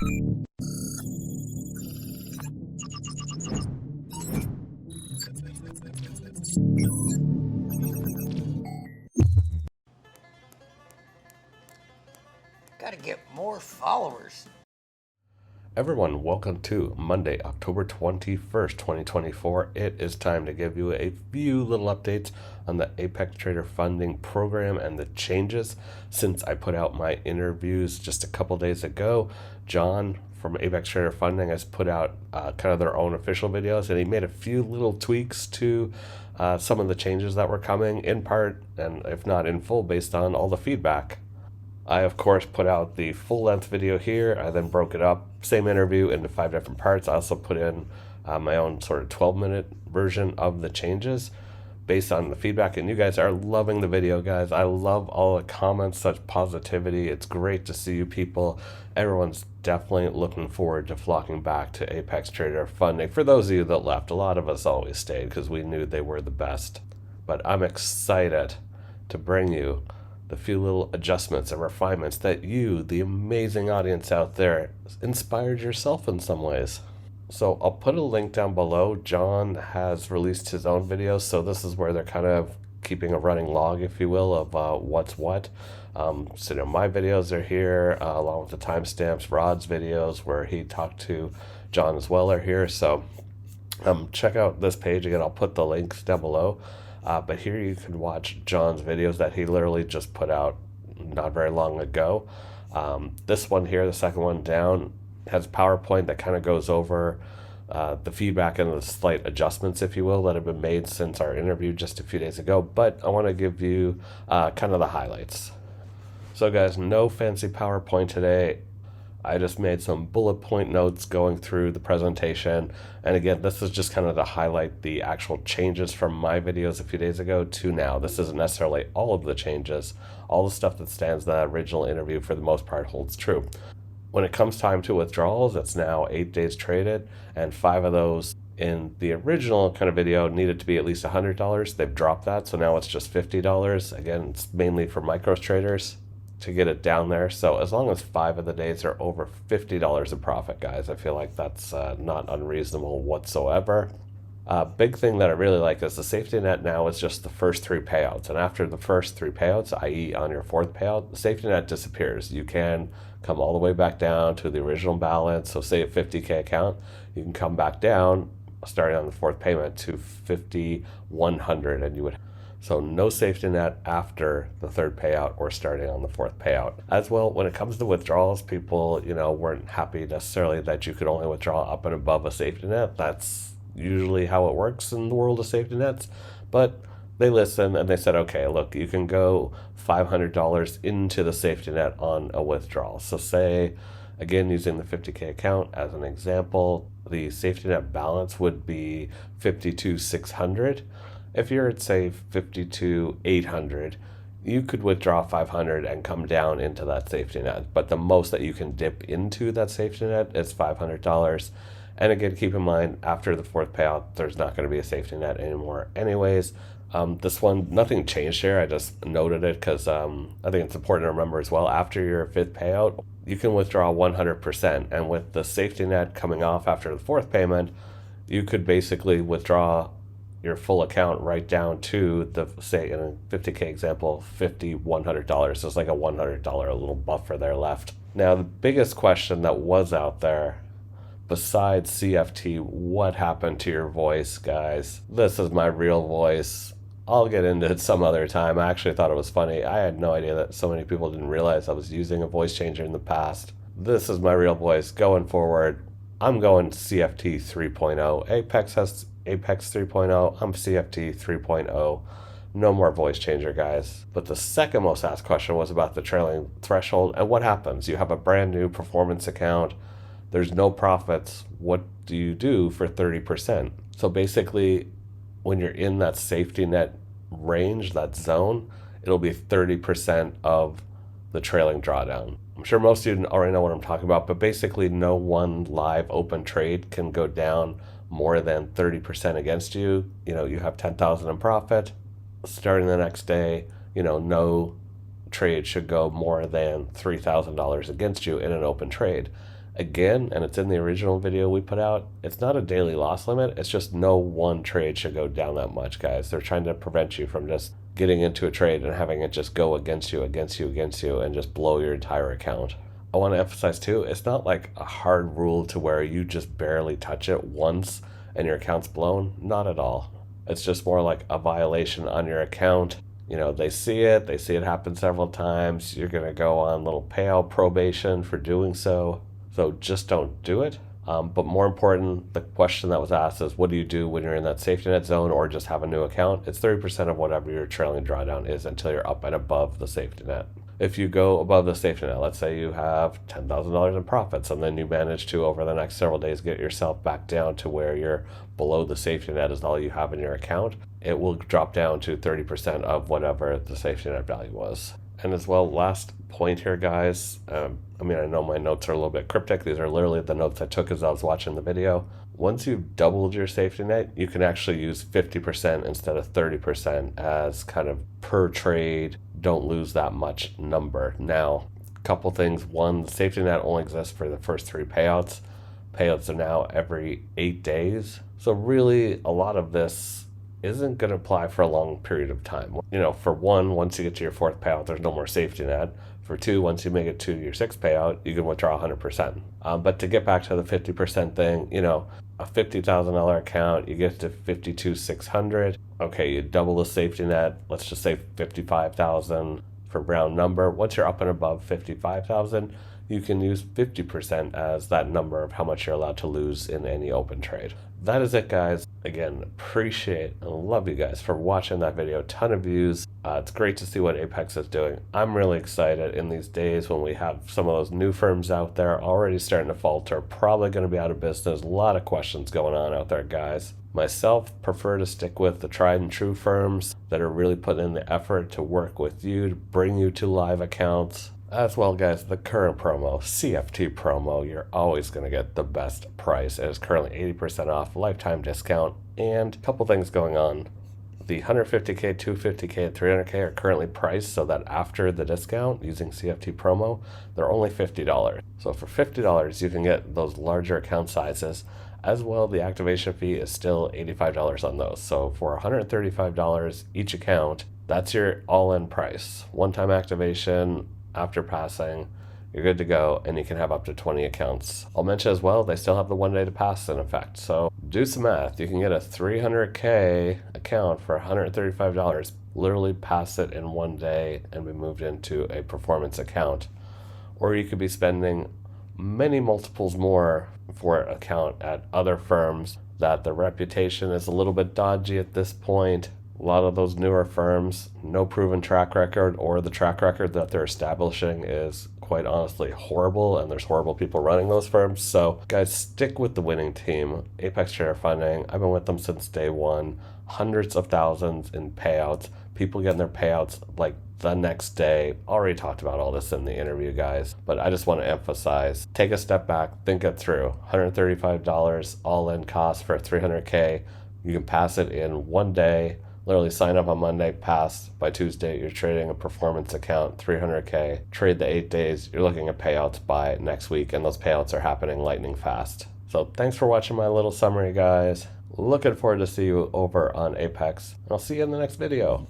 Gotta get more followers. Everyone, welcome to Monday, October 21st, 2024. It is time to give you a few little updates on the Apex Trader Funding Program and the changes since I put out my interviews just a couple days ago. John from Apex Trader Funding has put out kind of their own official videos, and he made a few little tweaks to some of the changes that were coming, in part, and if not in full, based on all the feedback. I, of course, put out the full-length video here. I then broke it up, same interview, into 5 different parts. I also put in my own sort of 12-minute version of the changes based on the feedback. And you guys are loving the video, guys. I love all the comments, such positivity. It's great to see you people. Everyone's definitely looking forward to flocking back to Apex Trader Funding. For those of you that left, a lot of us always stayed because we knew they were the best. But I'm excited to bring you the few little adjustments and refinements that you, the amazing audience out there, inspired yourself in some ways. So I'll put a link down below. John has released his own videos, so this is where they're kind of keeping a running log, if you will, of what's what. So my videos are here, along with the timestamps. Rod's videos, where he talked to John as well, are here. So check out this page. Again, I'll put the links down below. But here you can watch John's videos that he literally just put out not very long ago. This one here, the second one down, has PowerPoint that kind of goes over the feedback and the slight adjustments, if you will, that have been made since our interview just a few days ago. But I want to give you kind of the highlights. So guys, no fancy PowerPoint today. I just made some bullet point notes going through the presentation. And again, this is just kind of to highlight the actual changes from my videos a few days ago to now. This isn't necessarily all of the changes. All the stuff that stands in that original interview for the most part holds true. When it comes time to withdrawals, it's now 8 days traded, and 5 of those in the original kind of video needed to be at least $100. They've dropped that, so now it's just $50. Again, it's mainly for micro traders to get it down there. So as long as 5 of the days are over $50 in profit, guys, I feel like that's not unreasonable whatsoever. Big thing that I really like is the safety net now is just the first 3 payouts. And after the first 3 payouts, i.e. on your 4th payout, the safety net disappears. You can come all the way back down to the original balance. So say a 50K account, you can come back down starting on the 4th payment to 5,100, and you would. So no safety net after the 3rd payout or starting on the 4th payout. As well, when it comes to withdrawals, people, weren't happy necessarily that you could only withdraw up and above a safety net. That's usually how it works in the world of safety nets. But they listened and they said, okay, look, you can go $500 into the safety net on a withdrawal. So say, again, using the 50K account as an example, the safety net balance would be 52,600. If you're at, say, 52,800, you could withdraw 500 and come down into that safety net. But the most that you can dip into that safety net is $500. And again, keep in mind, after the 4th payout, there's not going to be a safety net anymore anyways. This one, nothing changed here. I just noted it because I think it's important to remember as well. After your 5th payout, you can withdraw 100%. And with the safety net coming off after the 4th payment, you could basically withdraw your full account right down to the, say in a 50K example, $5,100. So it's like a $100 little buffer there left. Now, the biggest question that was out there, besides CFT, what happened to your voice, guys? This is my real voice. I'll get into it some other time. I actually thought it was funny. I had no idea that so many people didn't realize I was using a voice changer in the past. This is my real voice going forward. I'm going CFT 3.0. Apex has Apex 3.0. I'm CFT 3.0. No more voice changer, guys. But the second most asked question was about the trailing threshold and what happens. You have a brand new performance account. There's no profits. What do you do for 30%? So basically, when you're in that safety net range, that zone, it'll be 30% of the trailing drawdown. I'm sure most of you already know what I'm talking about, but basically no one live open trade can go down more than 30% against you. You have 10,000 in profit. Starting the next day, no trade should go more than $3,000 against you in an open trade. Again, and it's in the original video we put out, it's not a daily loss limit. It's just no one trade should go down that much, guys. They're trying to prevent you from just getting into a trade and having it just go against you, and just blow your entire account. I want to emphasize too, it's not like a hard rule to where you just barely touch it once and your account's blown. Not at all. It's just more like a violation on your account. You know, they see it happen several times. You're going to go on little payout probation for doing so. So just don't do it. But more important, the question that was asked is, what do you do when you're in that safety net zone or just have a new account? It's 30% of whatever your trailing drawdown is until you're up and above the safety net. If you go above the safety net, let's say you have $10,000 in profits and then you manage to, over the next several days, get yourself back down to where you're below the safety net is all you have in your account, it will drop down to 30% of whatever the safety net value was. And as well, last point here, guys, I know my notes are a little bit cryptic. These are literally the notes I took as I was watching the video. Once you've doubled your safety net, you can actually use 50% instead of 30% as kind of per trade, don't lose that much number. Now, a couple things. One, the safety net only exists for the first 3 payouts. Payouts are now every 8 days. So really, a lot of this isn't going to apply for a long period of time. You know, for one, once you get to your 4th payout, there's no more safety net. For 2, once you make it to your 6th payout, you can withdraw 100%. But to get back to the 50% thing, you know, a $50,000 account, you get to $52,600. Okay, you double the safety net. Let's just say $55,000 for round number. Once you're up and above $55,000, you can use 50% as that number of how much you're allowed to lose in any open trade. That is it, guys. Again, appreciate and love you guys for watching that video. Ton of views. It's great to see what Apex is doing. I'm really excited in these days when we have some of those new firms out there already starting to falter, probably going to be out of business. A lot of questions going on out there, guys. Myself prefer to stick with the tried and true firms that are really putting in the effort to work with you, to bring you to live accounts. As well, guys, the current promo, CFT promo, you're always going to get the best price. It is currently 80% off, lifetime discount, and a couple things going on. The 150K, 250K, and 300K are currently priced so that after the discount, using CFT promo, they're only $50. So for $50, you can get those larger account sizes. As well, the activation fee is still $85 on those. So for $135 each account, that's your all-in price. One-time activation. After passing, you're good to go, and you can have up to 20 accounts. I'll mention as well, they still have the 1 day to pass in effect. So do some math. You can get a 300K account for $135, literally pass it in 1 day and be moved into a performance account. Or you could be spending many multiples more for an account at other firms that their reputation is a little bit dodgy at this point. A lot of those newer firms, no proven track record, or the track record that they're establishing is quite honestly horrible, and there's horrible people running those firms. So guys, stick with the winning team. Apex Trader Funding, I've been with them since day one. Hundreds of thousands in payouts. People getting their payouts like the next day. Already talked about all this in the interview, guys, but I just want to emphasize, take a step back, think it through. $135 all-in cost for 300K. You can pass it in 1 day. Literally sign up on Monday, pass by Tuesday, you're trading a performance account, 300K, trade the 8 days, you're looking at payouts by next week, and those payouts are happening lightning fast. So thanks for watching my little summary, guys. Looking forward to see you over on Apex, and I'll see you in the next video.